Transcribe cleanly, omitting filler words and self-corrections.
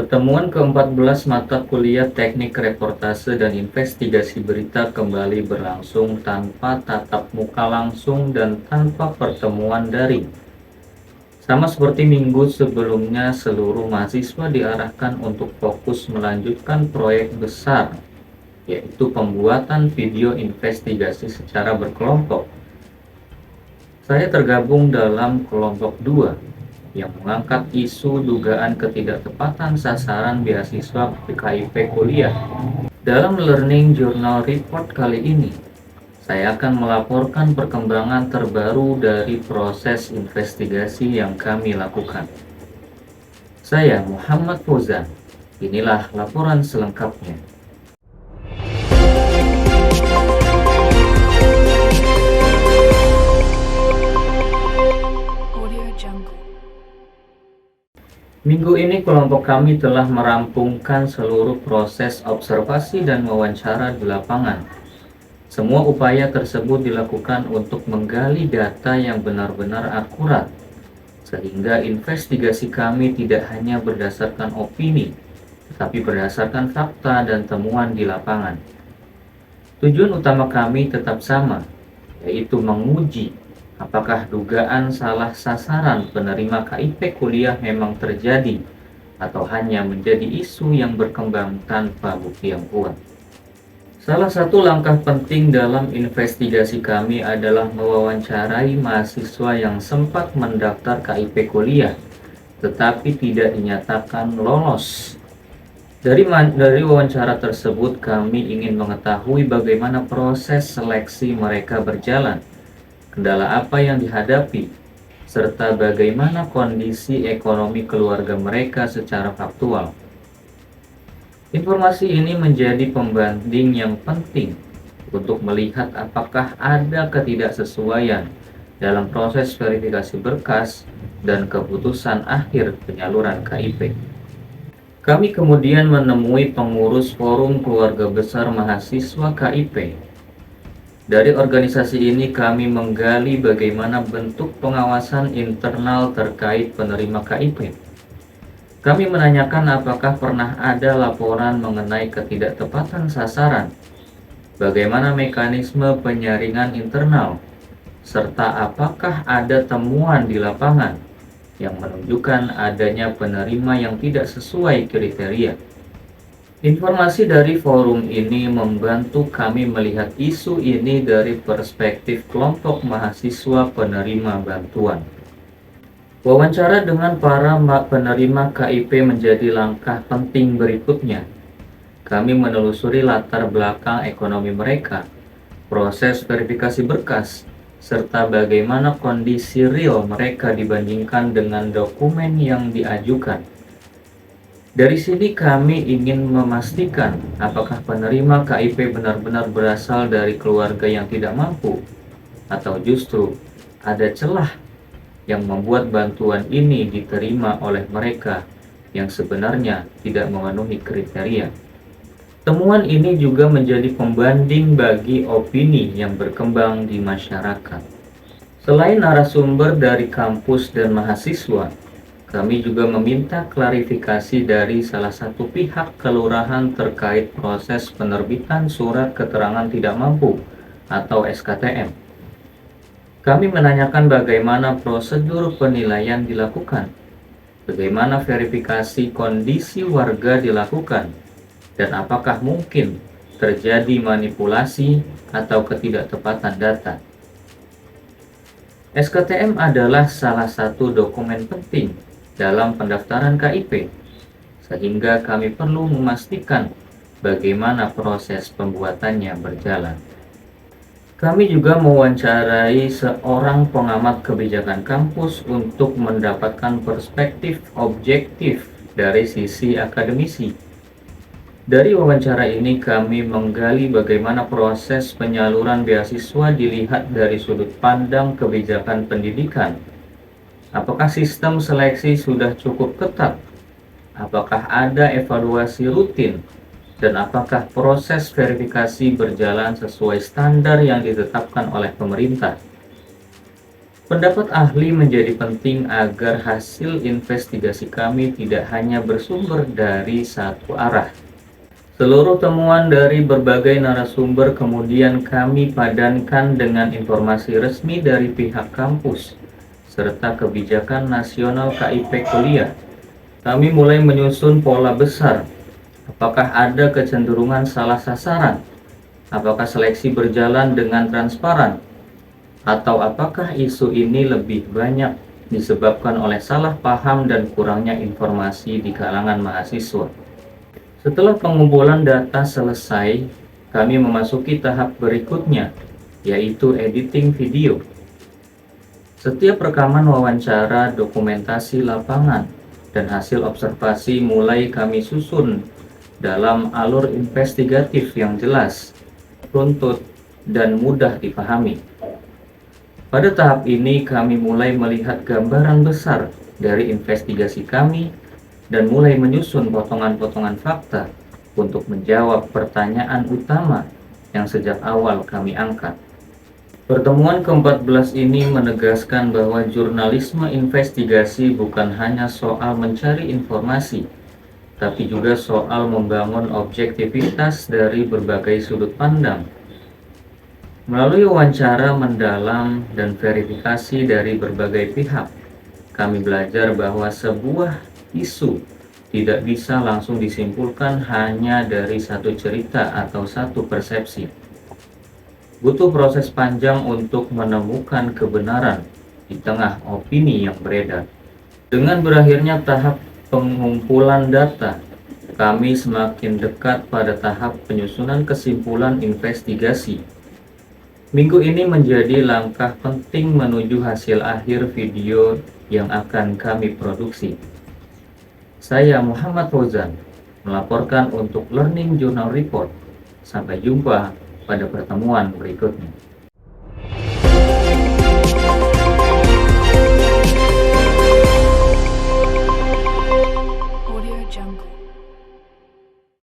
Pertemuan ke-14 mata kuliah Teknik Reportase dan Investigasi Berita kembali berlangsung tanpa tatap muka langsung dan tanpa pertemuan daring. Sama seperti minggu sebelumnya, seluruh mahasiswa diarahkan untuk fokus melanjutkan proyek besar, yaitu pembuatan video investigasi secara berkelompok. Saya tergabung dalam kelompok 2 yang mengangkat isu dugaan ketidaktepatan sasaran beasiswa KIP kuliah. Dalam Learning Journal Report kali ini, saya akan melaporkan perkembangan terbaru dari proses investigasi yang kami lakukan. Saya Muhammad Fauzan. Inilah laporan selengkapnya. Minggu ini kelompok kami telah merampungkan seluruh proses observasi dan wawancara di lapangan. Semua upaya tersebut dilakukan untuk menggali data yang benar-benar akurat, sehingga investigasi kami tidak hanya berdasarkan opini, tetapi berdasarkan fakta dan temuan di lapangan. Tujuan utama kami tetap sama, yaitu menguji apakah dugaan salah sasaran penerima KIP kuliah memang terjadi atau hanya menjadi isu yang berkembang tanpa bukti yang kuat. Salah satu langkah penting dalam investigasi kami adalah mewawancarai mahasiswa yang sempat mendaftar KIP kuliah tetapi tidak dinyatakan lolos. Dari wawancara tersebut kami ingin mengetahui bagaimana proses seleksi mereka berjalan, kendala apa yang dihadapi, serta bagaimana kondisi ekonomi keluarga mereka secara faktual. Informasi ini menjadi pembanding yang penting untuk melihat apakah ada ketidaksesuaian dalam proses verifikasi berkas dan keputusan akhir penyaluran KIP. Kami kemudian menemui pengurus Forum Keluarga Besar Mahasiswa KIP. Dari organisasi ini kami menggali bagaimana bentuk pengawasan internal terkait penerima KIP. Kami menanyakan apakah pernah ada laporan mengenai ketidaktepatan sasaran, bagaimana mekanisme penyaringan internal, serta apakah ada temuan di lapangan yang menunjukkan adanya penerima yang tidak sesuai kriteria. Informasi dari forum ini membantu kami melihat isu ini dari perspektif kelompok mahasiswa penerima bantuan. Wawancara dengan para penerima KIP menjadi langkah penting berikutnya. Kami menelusuri latar belakang ekonomi mereka, proses verifikasi berkas, serta bagaimana kondisi real mereka dibandingkan dengan dokumen yang diajukan. Dari sini kami ingin memastikan apakah penerima KIP benar-benar berasal dari keluarga yang tidak mampu, atau justru ada celah yang membuat bantuan ini diterima oleh mereka yang sebenarnya tidak memenuhi kriteria. Temuan ini juga menjadi pembanding bagi opini yang berkembang di masyarakat. Selain narasumber dari kampus dan mahasiswa, kami juga meminta klarifikasi dari salah satu pihak kelurahan terkait proses penerbitan surat keterangan tidak mampu atau SKTM. Kami menanyakan bagaimana prosedur penilaian dilakukan, bagaimana verifikasi kondisi warga dilakukan, dan apakah mungkin terjadi manipulasi atau ketidaktepatan data. SKTM adalah salah satu dokumen penting dalam pendaftaran KIP, sehingga kami perlu memastikan bagaimana proses pembuatannya berjalan. Kami juga mewawancarai seorang pengamat kebijakan kampus untuk mendapatkan perspektif objektif dari sisi akademisi. Dari wawancara ini kami menggali bagaimana proses penyaluran beasiswa dilihat dari sudut pandang kebijakan pendidikan. Apakah sistem seleksi sudah cukup ketat? Apakah ada evaluasi rutin? Dan apakah proses verifikasi berjalan sesuai standar yang ditetapkan oleh pemerintah? Pendapat ahli menjadi penting agar hasil investigasi kami tidak hanya bersumber dari satu arah. Seluruh temuan dari berbagai narasumber kemudian kami padankan dengan informasi resmi dari pihak kampus, serta kebijakan nasional KIP kuliah. Kami mulai menyusun pola besar. Apakah ada kecenderungan salah sasaran? Apakah seleksi berjalan dengan transparan? Atau apakah isu ini lebih banyak disebabkan oleh salah paham dan kurangnya informasi di kalangan mahasiswa? Setelah pengumpulan data selesai, kami memasuki tahap berikutnya, yaitu editing video. Setiap rekaman wawancara, dokumentasi lapangan, dan hasil observasi mulai kami susun dalam alur investigatif yang jelas, runtut, dan mudah dipahami. Pada tahap ini, kami mulai melihat gambaran besar dari investigasi kami dan mulai menyusun potongan-potongan fakta untuk menjawab pertanyaan utama yang sejak awal kami angkat. Pertemuan ke-14 ini menegaskan bahwa jurnalisme investigasi bukan hanya soal mencari informasi, tapi juga soal membangun objektivitas dari berbagai sudut pandang. Melalui wawancara mendalam dan verifikasi dari berbagai pihak, kami belajar bahwa sebuah isu tidak bisa langsung disimpulkan hanya dari satu cerita atau satu persepsi. Butuh proses panjang untuk menemukan kebenaran di tengah opini yang beredar. Dengan berakhirnya tahap pengumpulan data, kami semakin dekat pada tahap penyusunan kesimpulan investigasi. Minggu ini menjadi langkah penting menuju hasil akhir video yang akan kami produksi. Saya Muhammad Fauzan, melaporkan untuk Learning Journal Report. Sampai jumpa pada pertemuan berikutnya.